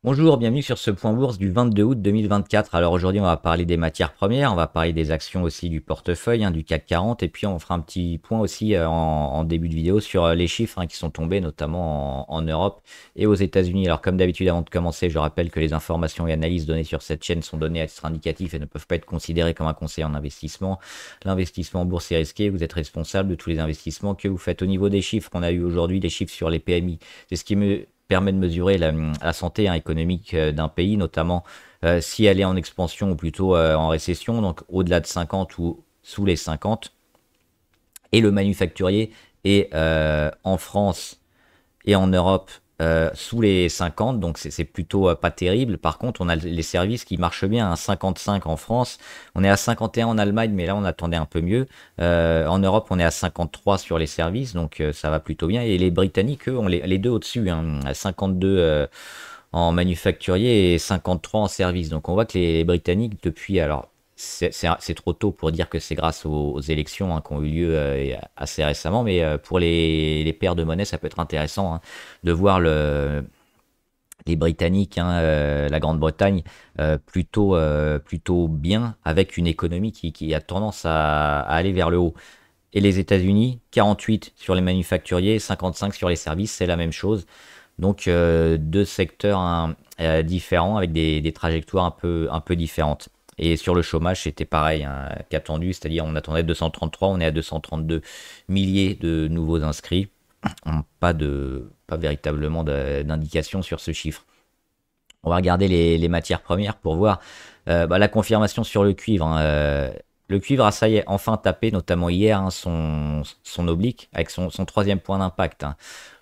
Bonjour, bienvenue sur ce point bourse du 22 août 2024. Alors aujourd'hui, on va parler des matières premières, on va parler des actions aussi du portefeuille, du CAC 40, et puis on fera un petit point aussi en début de vidéo sur les chiffres qui sont tombés, notamment en Europe et aux États-Unis. Alors comme d'habitude, avant de commencer, je rappelle que les informations et analyses données sur cette chaîne sont données à titre indicatif et ne peuvent pas être considérées comme un conseil en investissement. L'investissement en bourse est risqué, vous êtes responsable de tous les investissements que vous faites. Au niveau des chiffres, on a eu aujourd'hui les chiffres sur les PMI. C'est ce qui me permet de mesurer la santé économique d'un pays, notamment si elle est en expansion ou plutôt en récession, donc au-delà de 50 ou sous les 50. Et le manufacturier est en France et en Europe sous les 50, donc c'est plutôt pas terrible. Par contre, on a les services qui marchent bien, à 55 en France, on est à 51 en Allemagne, mais là on attendait un peu mieux. En Europe, on est à 53 sur les services, donc ça va plutôt bien. Et les Britanniques, eux, ont les deux au-dessus, à 52 en manufacturier et 53 en service. Donc on voit que les Britanniques, depuis, alors c'est trop tôt pour dire que c'est grâce aux élections qui ont eu lieu assez récemment, mais pour les paires de monnaie, ça peut être intéressant de voir les Britanniques, la Grande-Bretagne, plutôt bien, avec une économie qui a tendance à aller vers le haut. Et les États-Unis, 48 sur les manufacturiers, 55 sur les services, c'est la même chose. Donc deux secteurs différents avec des trajectoires un peu différentes. Et sur le chômage, c'était pareil qu'attendu, c'est-à-dire on attendait 233, on est à 232 milliers de nouveaux inscrits. Pas véritablement d'indication sur ce chiffre. On va regarder les matières premières pour voir la confirmation sur le cuivre. Le cuivre a ça y est enfin tapé, notamment hier, son oblique avec son troisième point d'impact.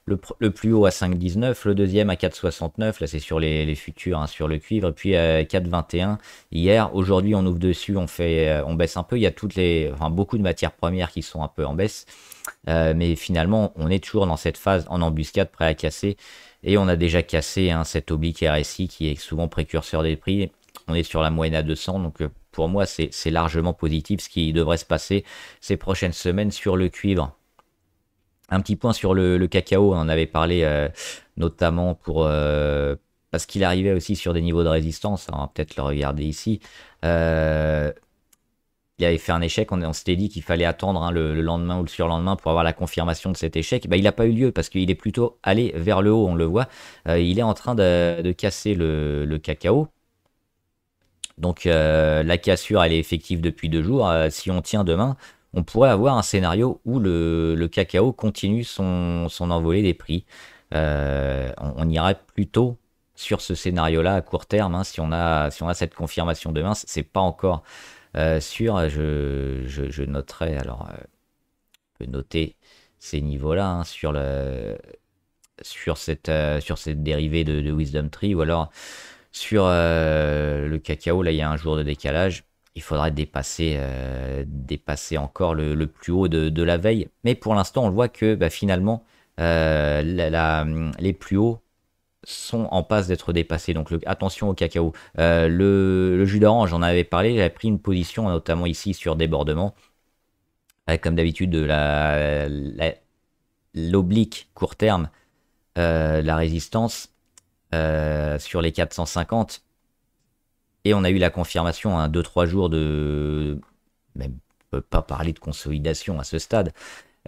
Le plus haut à 5,19, le deuxième à 4,69, là c'est sur les futurs sur le cuivre, et puis 4,21 hier. Aujourd'hui on ouvre dessus, on baisse un peu, il y a beaucoup de matières premières qui sont un peu en baisse, mais finalement on est toujours dans cette phase en embuscade, prêt à casser, et on a déjà cassé cet oblique RSI qui est souvent précurseur des prix. On est sur la moyenne à 200, donc pour moi c'est largement positif ce qui devrait se passer ces prochaines semaines sur le cuivre. Un petit point sur le cacao, on en avait parlé notamment parce qu'il arrivait aussi sur des niveaux de résistance, on va peut-être le regarder ici. Il avait fait un échec, on s'était dit qu'il fallait attendre le lendemain ou le surlendemain pour avoir la confirmation de cet échec. Il n'a pas eu lieu parce qu'il est plutôt allé vers le haut, on le voit. Il est en train de casser le cacao. Donc la cassure, elle est effective depuis 2 jours. Si on tient demain, on pourrait avoir un scénario où le cacao continue son envolée des prix. On irait plutôt sur ce scénario-là à court terme, si on a cette confirmation demain. C'est pas encore sûr. Je noterai, alors on peut noter ces niveaux-là sur cette dérivée de Wisdom Tree, ou alors sur le cacao. Là il y a un jour de décalage, il faudrait dépasser encore le plus haut de la veille, mais pour l'instant on le voit que finalement les plus hauts sont en passe d'être dépassés, donc attention au cacao. Le jus d'orange, j'en avais parlé, j'avais pris une position notamment ici sur débordement, avec comme d'habitude l'oblique court terme, la résistance sur les 450, et on a eu la confirmation 2-3 jours même on peut pas parler de consolidation à ce stade,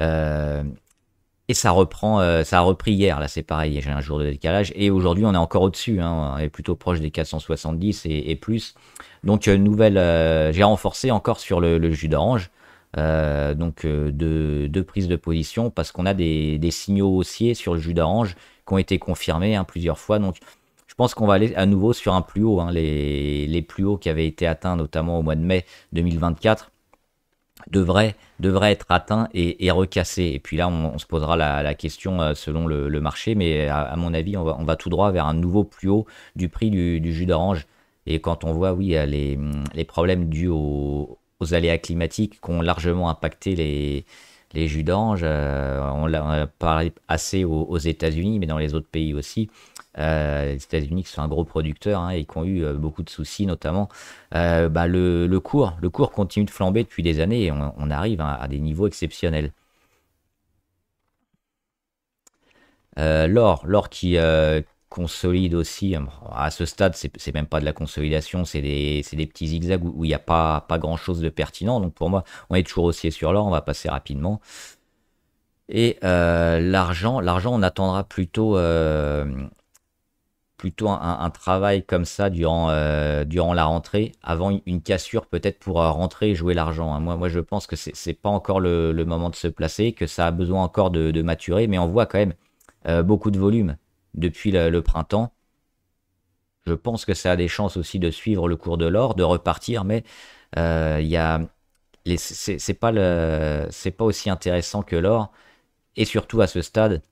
et ça reprend, ça a repris hier, là c'est pareil, j'ai un jour de décalage, et aujourd'hui on est encore au-dessus, on est plutôt proche des 470 et plus. Donc j'ai renforcé encore sur le jus d'orange, donc deux prises de position, parce qu'on a des signaux haussiers sur le jus d'orange qui ont été confirmés plusieurs fois. Donc je pense qu'on va aller à nouveau sur un plus haut, les plus hauts qui avaient été atteints notamment au mois de mai 2024 devraient être atteints et recassés. Et puis là on se posera la question selon le marché, mais à mon avis on va tout droit vers un nouveau plus haut du prix du jus d'orange. Et quand on voit les problèmes dus aux aléas climatiques qui ont largement impacté les jus d'orange, on l'a parlé assez aux États-Unis, mais dans les autres pays aussi. Les États-Unis qui sont un gros producteur et qui ont eu beaucoup de soucis, notamment le cours continue de flamber depuis des années, et on arrive à des niveaux exceptionnels. L'or qui consolide aussi. Bon, à ce stade, c'est même pas de la consolidation, c'est des petits zigzags où il n'y a pas grand-chose de pertinent. Donc pour moi, on est toujours haussier sur l'or, on va passer rapidement. Et l'argent, on attendra plutôt un travail comme ça durant la rentrée, avant une cassure peut-être pour rentrer et jouer l'argent, hein. Moi, je pense que c'est pas encore le moment de se placer, que ça a besoin encore de maturer, mais on voit quand même beaucoup de volume depuis le printemps. Je pense que ça a des chances aussi de suivre le cours de l'or, de repartir, mais il y a c'est pas aussi intéressant que l'or, et surtout à ce stade.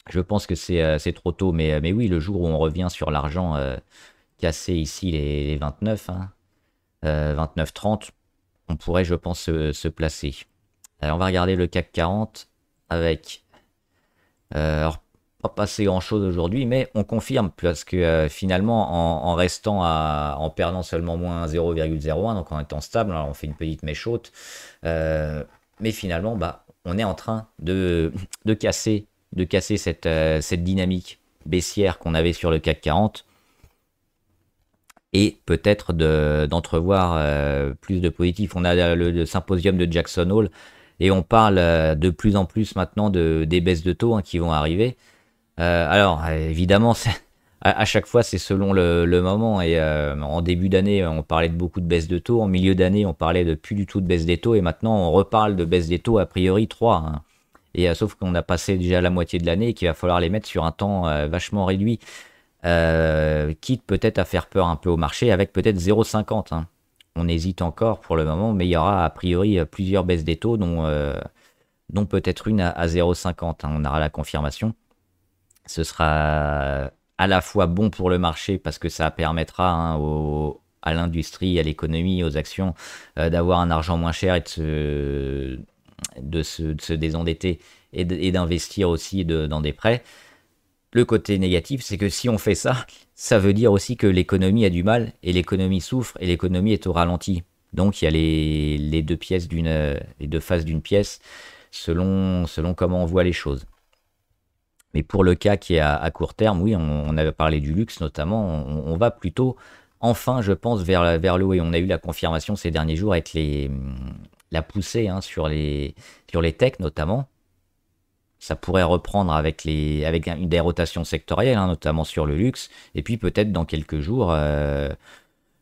Je pense que c'est trop tôt, mais oui, le jour où on revient sur l'argent, casser ici les 29, hein, 29-30, on pourrait, je pense, se placer. Alors, on va regarder le CAC 40 avec, alors, pas passé grand-chose aujourd'hui, mais on confirme parce que finalement, en restant en perdant seulement moins 0,01, donc en étant stable, alors on fait une petite mèche haute, mais finalement, bah, on est en train de casser cette dynamique baissière qu'on avait sur le CAC 40 et peut-être d'entrevoir plus de positif. On a le symposium de Jackson Hole et on parle de plus en plus maintenant des baisses de taux, hein, qui vont arriver. Alors évidemment, à chaque fois c'est selon le moment, et en début d'année on parlait de beaucoup de baisses de taux, en milieu d'année on parlait de plus du tout de baisse des taux, et maintenant on reparle de baisse des taux a priori 3, hein. Et sauf qu'on a passé déjà la moitié de l'année et qu'il va falloir les mettre sur un temps vachement réduit, quitte peut-être à faire peur un peu au marché avec peut-être 0,50, hein. On hésite encore pour le moment, mais il y aura a priori plusieurs baisses des taux, dont peut-être une à 0,50, hein. On aura la confirmation. Ce sera à la fois bon pour le marché parce que ça permettra, hein, à l'industrie, à l'économie, aux actions, d'avoir un argent moins cher et de se désendetter et d'investir aussi dans des prêts. Le côté négatif, c'est que si on fait ça, ça veut dire aussi que l'économie a du mal, et l'économie souffre, et l'économie est au ralenti. Donc il y a les deux faces d'une pièce, selon comment on voit les choses. Mais pour le cas qui est à court terme, oui, on avait parlé du luxe notamment, on va plutôt, enfin, je pense, vers le haut. Et on a eu la confirmation ces derniers jours avec la poussée, hein, sur les techs notamment. Ça pourrait reprendre avec des rotations sectorielles, hein, notamment sur le luxe. Et puis peut-être dans quelques jours,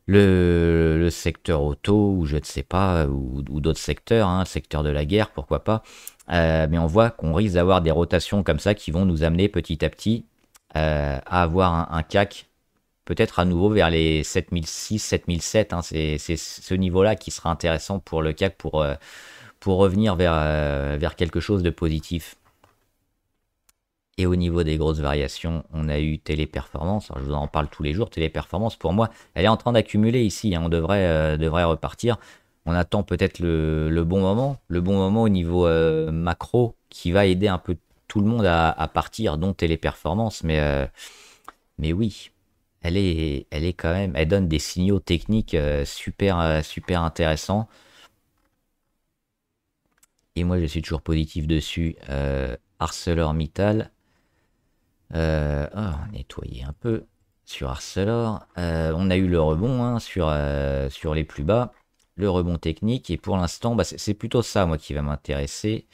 le secteur auto, ou je ne sais pas, ou d'autres secteurs, hein, le secteur de la guerre, pourquoi pas. Mais on voit qu'on risque d'avoir des rotations comme ça qui vont nous amener petit à petit à avoir un CAC peut-être à nouveau vers les 7006, 7007, hein. C'est ce niveau-là qui sera intéressant pour le CAC pour revenir vers quelque chose de positif. Et au niveau des grosses variations, on a eu Téléperformance. Alors je vous en parle tous les jours. Téléperformance, pour moi, elle est en train d'accumuler ici, hein. On devrait repartir. On attend peut-être le bon moment au niveau macro, qui va aider un peu tout le monde à partir, dont Téléperformance. Mais oui, elle est quand même, elle donne des signaux techniques super intéressants. Et moi, je suis toujours positif dessus. ArcelorMittal. Nettoyer un peu sur Arcelor. On a eu le rebond, hein, sur les plus bas, le rebond technique, et pour l'instant, bah, c'est plutôt ça, moi, qui va m'intéresser.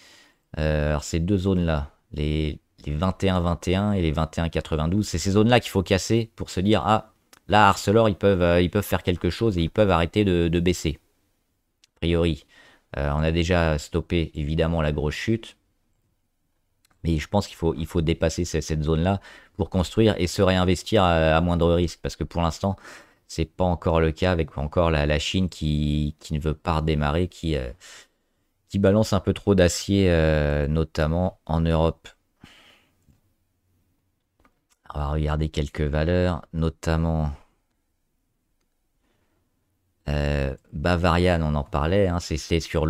Alors ces deux zones-là, les 21-21 et les 21-92, c'est ces zones-là qu'il faut casser pour se dire, ah, là, Arcelor, ils peuvent faire quelque chose et ils peuvent arrêter de baisser. A priori, on a déjà stoppé, évidemment, la grosse chute. Mais je pense qu'il faut dépasser cette zone-là pour construire et se réinvestir à moindre risque. Parce que pour l'instant, c'est pas encore le cas, avec encore la Chine qui ne veut pas redémarrer, qui balance un peu trop d'acier, notamment en Europe. On va regarder quelques valeurs, notamment Bavarian, on en parlait, hein, c'est sur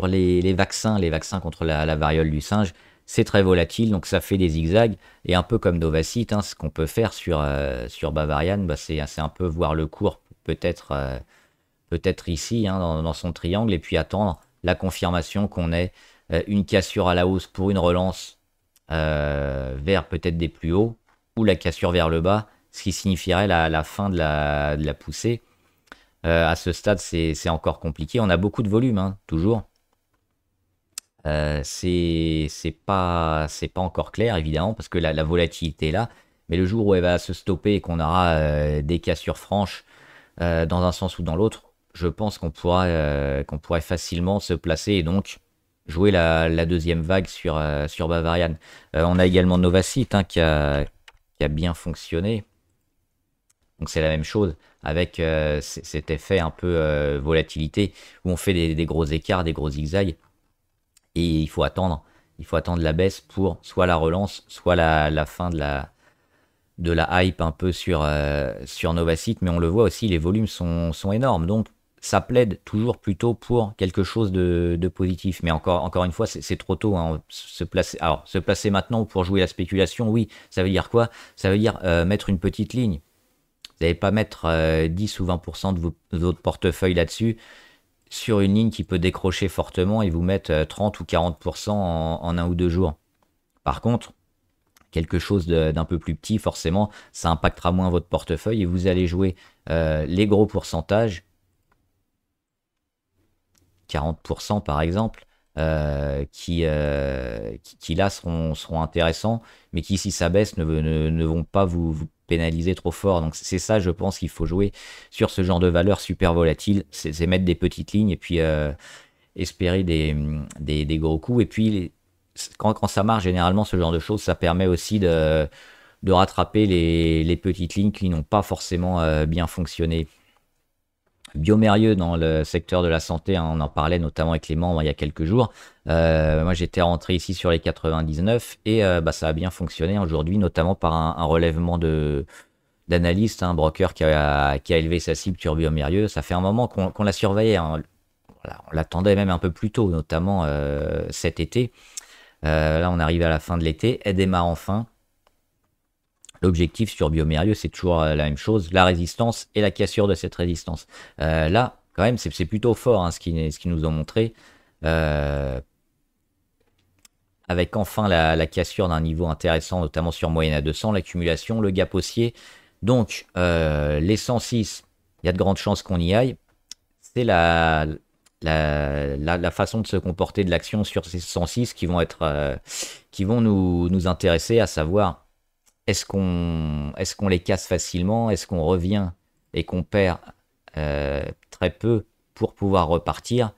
les vaccins contre la variole du singe. C'est très volatile, donc ça fait des zigzags. Et un peu comme Novacite, hein, ce qu'on peut faire sur Bavarian, bah, c'est un peu voir le cours peut-être ici, hein, dans son triangle, et puis attendre la confirmation qu'on ait une cassure à la hausse pour une relance vers peut-être des plus hauts, ou la cassure vers le bas, ce qui signifierait la fin de la poussée. À ce stade, c'est encore compliqué. On a beaucoup de volume, hein, toujours. C'est pas encore clair, évidemment, parce que la volatilité est là. Mais le jour où elle va se stopper et qu'on aura des cassures franches dans un sens ou dans l'autre, je pense qu'on pourrait facilement se placer et donc jouer la deuxième vague sur Bavarian. On a également Novacite, hein, qui a bien fonctionné. Donc c'est la même chose avec cet effet un peu volatilité où on fait des gros écarts, des gros zigzags et il faut attendre la baisse pour soit la relance, soit la fin de la hype un peu sur Novacite. Mais on le voit aussi, les volumes sont énormes. Donc ça plaide toujours plutôt pour quelque chose de positif. Mais encore une fois, c'est trop tôt, hein, se placer. Alors, se placer maintenant pour jouer la spéculation, oui, ça veut dire quoi? Ça veut dire mettre une petite ligne. Vous n'allez pas mettre 10 ou 20% de votre portefeuille là-dessus sur une ligne qui peut décrocher fortement et vous mettre 30 ou 40% en un ou deux jours. Par contre, quelque chose d'un peu plus petit, forcément, ça impactera moins votre portefeuille et vous allez jouer les gros pourcentages, 40% par exemple, qui là seront intéressants, mais qui si ça baisse ne vont pas vous pénaliser trop fort. Donc c'est ça, je pense qu'il faut jouer sur ce genre de valeur super volatile, c'est mettre des petites lignes et puis espérer des gros coups. Et puis quand ça marche, généralement ce genre de choses, ça permet aussi de rattraper les petites lignes qui n'ont pas forcément bien fonctionné. Biomérieux dans le secteur de la santé, hein, on en parlait notamment avec les membres il y a quelques jours. Moi j'étais rentré ici sur les 99 et bah, ça a bien fonctionné aujourd'hui, notamment par un relèvement d'analyste, un broker qui a élevé sa cible sur Biomérieux. Ça fait un moment qu'on la surveillait, hein. Voilà, on l'attendait même un peu plus tôt, notamment cet été. Là on arrive à la fin de l'été, elle démarre enfin. L'objectif sur Biomérieux, c'est toujours la même chose, la résistance et la cassure de cette résistance. Là, quand même, c'est plutôt fort, hein, ce qu'ils nous ont montré. Avec enfin la cassure d'un niveau intéressant, notamment sur moyenne à 200, l'accumulation, le gap haussier. Donc, les 106, il y a de grandes chances qu'on y aille. C'est la façon de se comporter de l'action sur ces 106 qui vont nous intéresser, à savoir est-ce qu'on les casse facilement? Est-ce qu'on revient et qu'on perd très peu pour pouvoir repartir?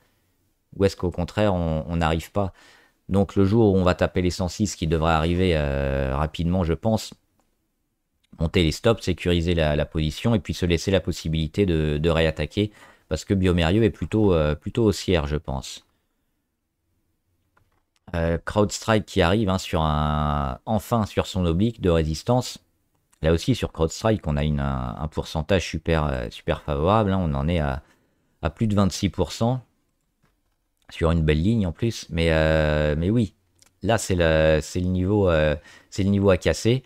Ou est-ce qu'au contraire, on n'arrive pas? Donc le jour où on va taper les 106, qui devrait arriver rapidement, je pense, monter les stops, sécuriser la position et puis se laisser la possibilité de réattaquer. Parce que Biomérieux est plutôt haussière, je pense. CrowdStrike qui arrive, hein, enfin sur son oblique de résistance. Là aussi sur CrowdStrike on a un pourcentage super favorable, hein. On en est à plus de 26% sur une belle ligne en plus. Mais oui, là c'est le niveau à casser.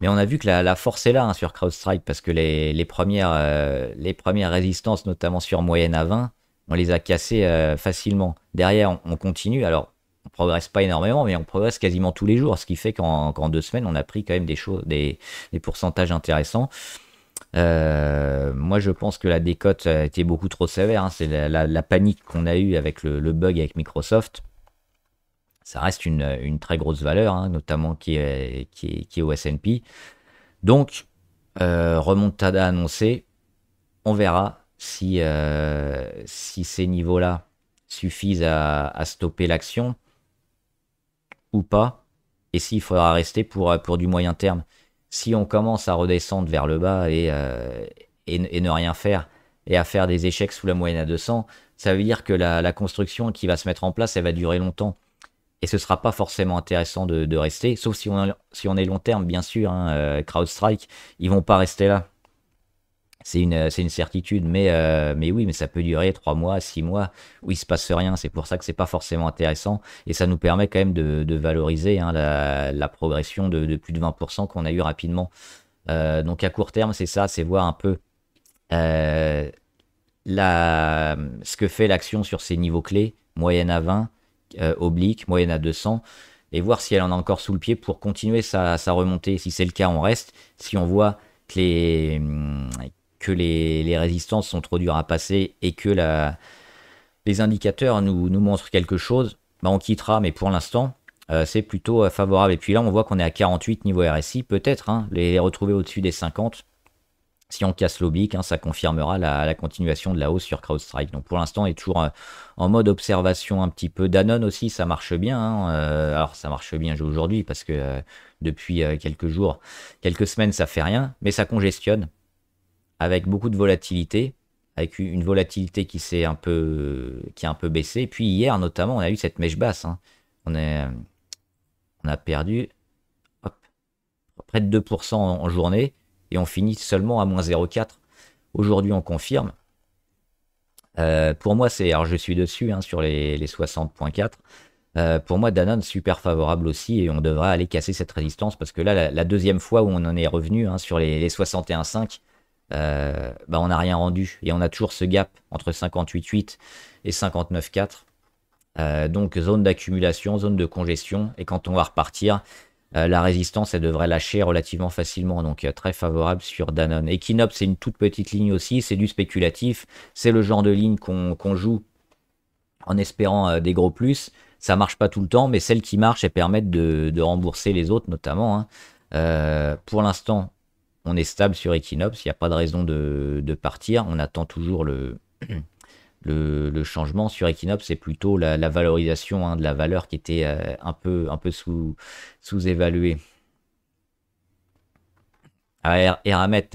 Mais on a vu que la force est là, hein, sur CrowdStrike, parce que les premières résistances, notamment sur moyenne à 20, on les a cassées facilement. Derrière on continue. Alors on progresse pas énormément, mais on progresse quasiment tous les jours, ce qui fait qu'en 2 semaines, on a pris quand même des pourcentages intéressants. Moi, je pense que la décote a été beaucoup trop sévère, hein. C'est la panique qu'on a eue avec le bug avec Microsoft. Ça reste une très grosse valeur, hein, notamment qui est au S&P. Donc, remontada annoncée, on verra si ces niveaux-là suffisent à stopper l'action ou pas, et s'il faudra rester pour du moyen terme. Si on commence à redescendre vers le bas et ne rien faire, et à faire des échecs sous la moyenne à 200, ça veut dire que la construction qui va se mettre en place, elle va durer longtemps. Et ce sera pas forcément intéressant de rester, sauf si on est long terme, bien sûr, hein, CrowdStrike, ils vont pas rester là. C'est une certitude, mais oui, mais ça peut durer 3 mois, 6 mois, où il se passe rien. C'est pour ça que c'est pas forcément intéressant, et ça nous permet quand même de valoriser, hein, la progression de plus de 20% qu'on a eu rapidement. Donc à court terme, c'est ça, c'est voir un peu euh, ce que fait l'action sur ces niveaux clés, moyenne à 20, oblique, moyenne à 200, et voir si elle en a encore sous le pied pour continuer sa remontée. Si c'est le cas, on reste. Si on voit que les résistances sont trop dures à passer et que les indicateurs nous montrent quelque chose, bah on quittera, mais pour l'instant, c'est plutôt favorable. Et puis là, on voit qu'on est à 48 niveau RSI, peut-être, hein, les retrouver au-dessus des 50. Si on casse l'oblique, hein, ça confirmera la continuation de la hausse sur CrowdStrike. Donc pour l'instant, on est toujours en mode observation un petit peu. Danone aussi, ça marche bien, hein. Alors ça marche bien aujourd'hui parce que depuis quelques jours, quelques semaines, ça fait rien, mais ça congestionne avec beaucoup de volatilité, avec une volatilité qui a un peu baissé. Et puis hier, notamment, on a eu cette mèche basse, hein. On a perdu hop, près de 2% en journée et on finit seulement à moins 0,4. Aujourd'hui, on confirme. Pour moi, alors je suis dessus, hein, sur les 60,4. Pour moi, Danone, super favorable aussi, et on devrait aller casser cette résistance parce que là, la deuxième fois où on en est revenu, hein, sur les 61,5, bah, on n'a rien rendu et on a toujours ce gap entre 58,8 et 59,4. Donc zone d'accumulation, zone de congestion, et quand on va repartir, la résistance, elle devrait lâcher relativement facilement, donc très favorable sur Danone. Equinox, c'est une toute petite ligne aussi, c'est du spéculatif, c'est le genre de ligne qu'on joue en espérant des gros plus. Ça marche pas tout le temps, mais celles qui marchent, elles permettent de rembourser les autres notamment, hein. Pour l'instant, on est stable sur Equinox, il n'y a pas de raison de partir, on attend toujours le changement. Sur Equinox, c'est plutôt la valorisation, hein, de la valeur qui était un peu sous-évaluée. Eramet,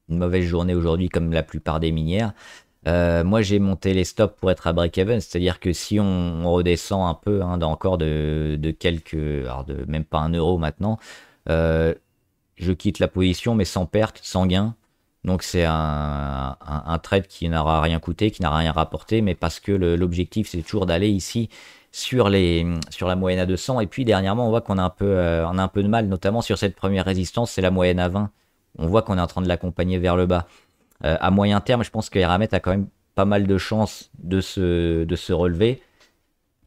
une mauvaise journée aujourd'hui comme la plupart des minières. Moi, j'ai monté les stops pour être à break-even, c'est-à-dire que si on redescend un peu, hein, encore de quelques, alors de même pas 1 euro maintenant, je quitte la position, mais sans perte, sans gain. Donc c'est un trade qui n'aura rien coûté, qui n'aura rien rapporté, mais parce que l'objectif, c'est toujours d'aller ici sur la moyenne à 200. Et puis dernièrement, on voit qu'on a un peu de mal, notamment sur cette première résistance, c'est la moyenne à 20. On voit qu'on est en train de l'accompagner vers le bas. À moyen terme, je pense que Eramet a quand même pas mal de chances de se relever.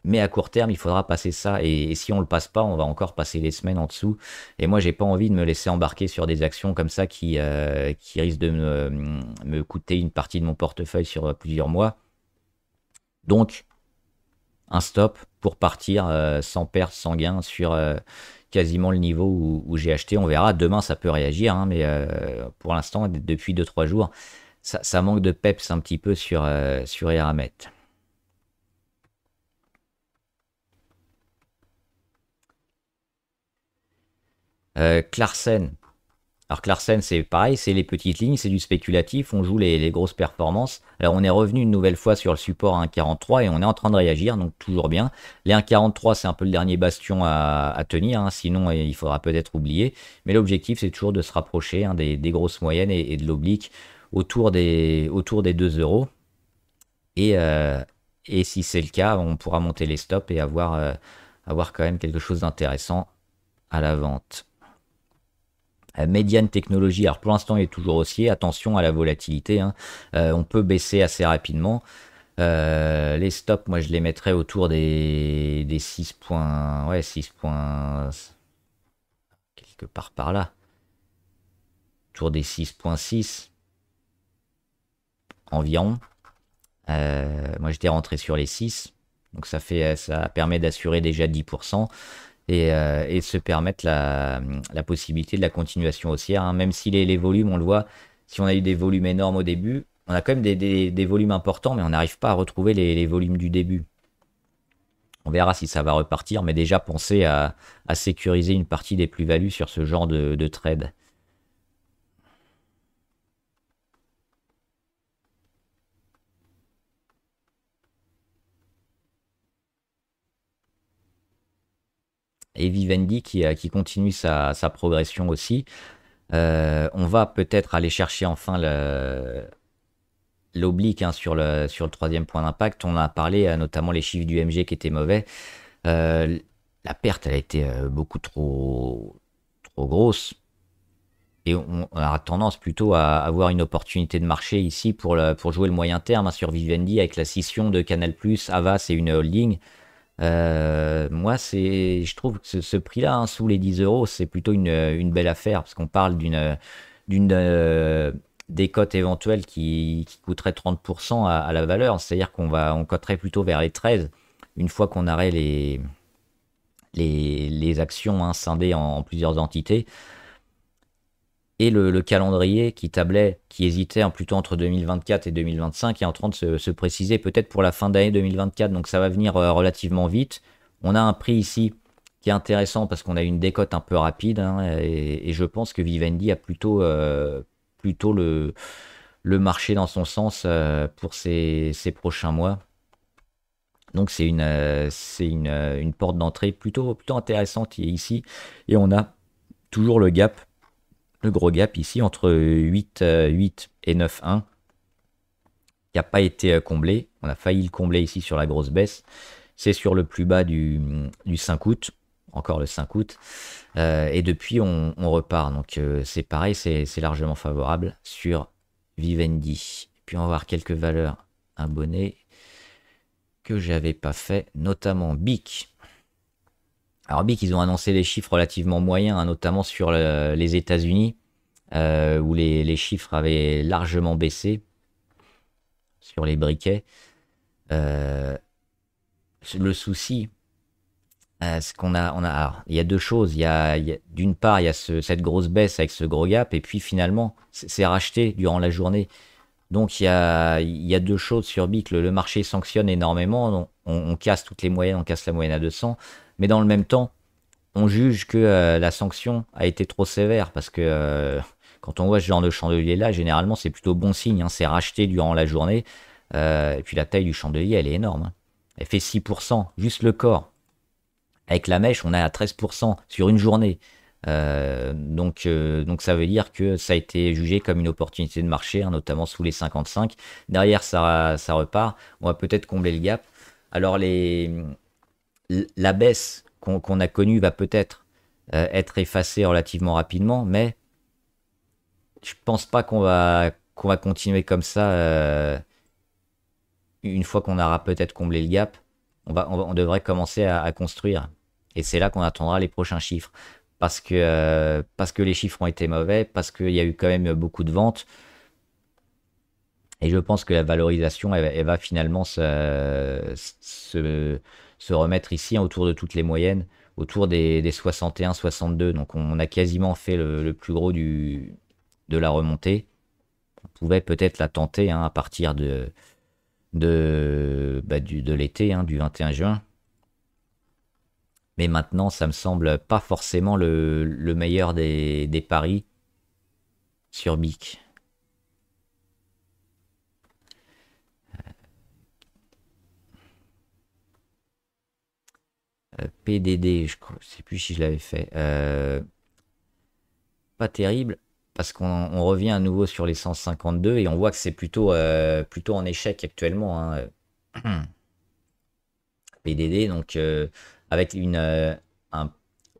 Mais à court terme, il faudra passer ça. Et si on le passe pas, on va encore passer les semaines en dessous. Et moi, j'ai pas envie de me laisser embarquer sur des actions comme ça qui risquent de me coûter une partie de mon portefeuille sur plusieurs mois. Donc, un stop pour partir sans perte, sans gain sur quasiment le niveau où j'ai acheté. On verra. Demain, ça peut réagir, hein, mais pour l'instant, depuis 2-3 jours, ça manque de peps un petit peu sur Eramet. Clarsen. Alors Clarsen, c'est pareil, c'est les petites lignes, c'est du spéculatif, on joue les grosses performances. Alors on est revenu une nouvelle fois sur le support 1,43 et on est en train de réagir, donc toujours bien. Les 1,43, c'est un peu le dernier bastion à tenir, hein, sinon il faudra peut-être oublier. Mais l'objectif, c'est toujours de se rapprocher, hein, des grosses moyennes et de l'oblique autour des 2 euros. Et si c'est le cas, on pourra monter les stops et avoir quand même quelque chose d'intéressant à la vente. Mediane Technologie, alors pour l'instant il est toujours haussier, attention à la volatilité, hein. On peut baisser assez rapidement. Les stops, moi je les mettrais autour des 6 points, ouais, 6 points, quelque part par là, autour des 6,6 environ. Moi j'étais rentré sur les 6, donc ça permet d'assurer déjà 10%. Et se permettre la possibilité de la continuation haussière, hein. Même si les volumes, on le voit, si on a eu des volumes énormes au début, on a quand même des volumes importants, mais on n'arrive pas à retrouver les volumes du début. On verra si ça va repartir, mais déjà pensez à sécuriser une partie des plus-values sur ce genre de trade. Et Vivendi qui continue sa progression aussi. On va peut-être aller chercher enfin l'oblique, hein, sur le troisième point d'impact. On a parlé, notamment les chiffres du MG qui étaient mauvais. La perte, elle a été beaucoup trop grosse. Et on a tendance plutôt à avoir une opportunité de marché ici pour jouer le moyen terme, hein, sur Vivendi avec la scission de Canal+, Havas et une holding. Moi, je trouve que ce prix-là, hein, sous les 10 euros, c'est plutôt une belle affaire parce qu'on parle d'une décote éventuelle qui coûterait 30% à la valeur. C'est-à-dire on coterait plutôt vers les 13 une fois qu'on aurait les actions, hein, scindées en plusieurs entités. Et le calendrier qui tablait, qui hésitait plutôt entre 2024 et 2025 est en train de se préciser peut-être pour la fin d'année 2024. Donc ça va venir relativement vite. On a un prix ici qui est intéressant parce qu'on a une décote un peu rapide, hein, et je pense que Vivendi a plutôt le marché dans son sens pour ces prochains mois. Donc c'est une porte d'entrée plutôt intéressante ici. Et on a toujours le gros gap ici entre 8 et 9,1 qui n'a pas été comblé. On a failli le combler ici sur la grosse baisse. C'est sur le plus bas du 5 août. Encore le 5 août. Et depuis, on repart. Donc c'est pareil, c'est largement favorable sur Vivendi. Puis on va voir quelques valeurs abonnées que j'avais pas fait, notamment BIC. Alors BIC, ils ont annoncé des chiffres relativement moyens, hein, notamment sur les États-Unis, où les chiffres avaient largement baissé sur les briquets. Le souci, ce qu'on a, alors, il y a deux choses. D'une part, il y a cette grosse baisse avec ce gros gap, et puis finalement, c'est racheté durant la journée. Donc il y a deux choses sur BIC. Le marché sanctionne énormément. On casse toutes les moyennes, on casse la moyenne à 200. Mais dans le même temps, on juge que la sanction a été trop sévère parce que quand on voit ce genre de chandelier là, généralement c'est plutôt bon signe, hein, c'est racheté durant la journée. Et puis la taille du chandelier, elle est énorme, hein. Elle fait 6%, juste le corps. Avec la mèche, on est à 13% sur une journée. Donc ça veut dire que ça a été jugé comme une opportunité de marché, hein, notamment sous les 55. Derrière, ça repart. On va peut-être combler le gap. Alors la baisse qu'on a connue va peut-être être effacée relativement rapidement, mais je pense pas qu'on va continuer comme ça une fois qu'on aura peut-être comblé le gap. On devrait commencer à construire. Et c'est là qu'on attendra les prochains chiffres. Parce que les chiffres ont été mauvais, parce qu'il y a eu quand même beaucoup de ventes. Et je pense que la valorisation, elle va finalement se remettre ici, hein, autour de toutes les moyennes, autour des 61, 62. Donc on a quasiment fait le plus gros de la remontée. On pouvait peut-être la tenter, hein, à partir de l'été, hein, du 21 juin. Mais maintenant, ça me semble pas forcément le meilleur des paris sur BIC. PDD, je sais plus si je l'avais fait. Pas terrible, parce qu'on revient à nouveau sur les 152 et on voit que c'est plutôt en échec actuellement, hein. PDD, donc avec un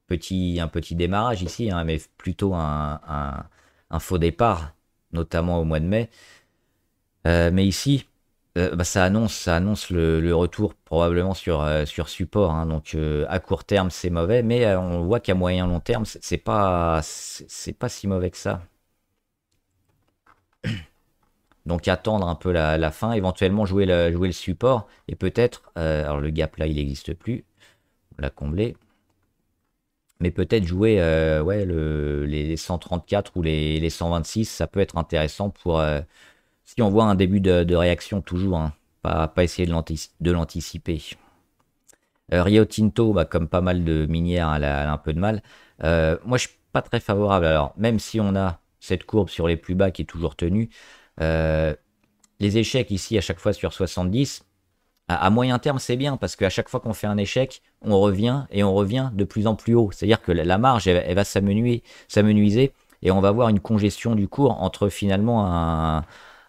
petit démarrage ici, hein, mais plutôt un faux départ, notamment au mois de mai. Mais ici, ça annonce le retour probablement sur support, hein. Donc à court terme, c'est mauvais, mais on voit qu'à moyen long terme, c'est pas si mauvais que ça. Donc attendre un peu la fin, éventuellement jouer le support, et peut-être, alors le gap là il n'existe plus, on l'a comblé, mais peut-être jouer ouais, les 134 ou les 126, ça peut être intéressant pour si on voit un début de réaction toujours, hein, pas essayer de l'anticiper. Rio Tinto, bah, comme pas mal de minières, elle a un peu de mal. Moi je suis pas très favorable, alors même si on a cette courbe sur les plus bas qui est toujours tenue, euh, les échecs ici à chaque fois sur 70, à moyen terme c'est bien parce qu'à chaque fois qu'on fait un échec, on revient et on revient de plus en plus haut. C'est-à-dire que la marge elle va s'amenuiser et on va avoir une congestion du cours entre finalement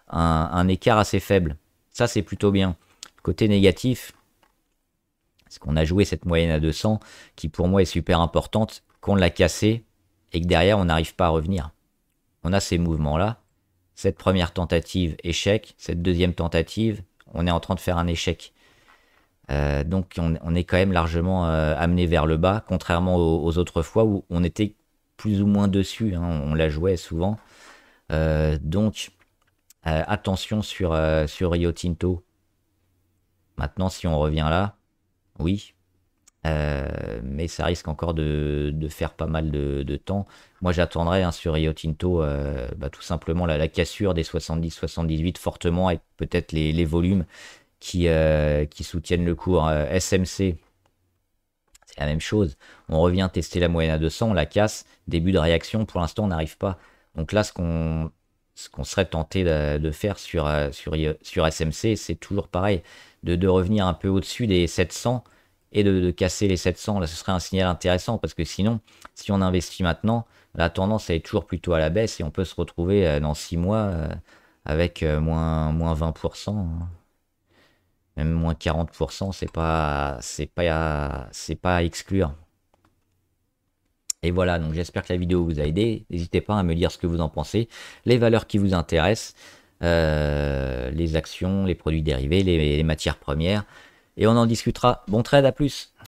un écart assez faible. Ça c'est plutôt bien. Côté négatif, c'est qu'on a joué cette moyenne à 200 qui pour moi est super importante, qu'on l'a cassée et que derrière on n'arrive pas à revenir. On a ces mouvements là. Cette première tentative, échec. Cette deuxième tentative, on est en train de faire un échec. Donc on est quand même largement amené vers le bas, contrairement aux autres fois où on était plus ou moins dessus, hein, on la jouait souvent. Donc attention sur Rio Tinto. Maintenant, si on revient là, oui, mais ça risque encore de faire pas mal de temps. Moi, j'attendrai hein, sur Rio Tinto, tout simplement la cassure des 70-78 fortement, avec peut-être les volumes qui soutiennent le cours. SMC, c'est la même chose. On revient tester la moyenne à 200, on la casse. Début de réaction, pour l'instant, on n'arrive pas. Donc là, ce qu'on serait tenté de faire sur SMC, c'est toujours pareil, de revenir un peu au-dessus des 700 et de casser les 700. Là, ce serait un signal intéressant parce que sinon, si on investit maintenant, la tendance elle est toujours plutôt à la baisse et on peut se retrouver dans 6 mois avec moins 20%, hein. Même moins 40%, c'est pas à exclure. Et voilà, donc j'espère que la vidéo vous a aidé. N'hésitez pas à me dire ce que vous en pensez, les valeurs qui vous intéressent, les actions, les produits dérivés, les matières premières. Et on en discutera. Bon trade, à plus!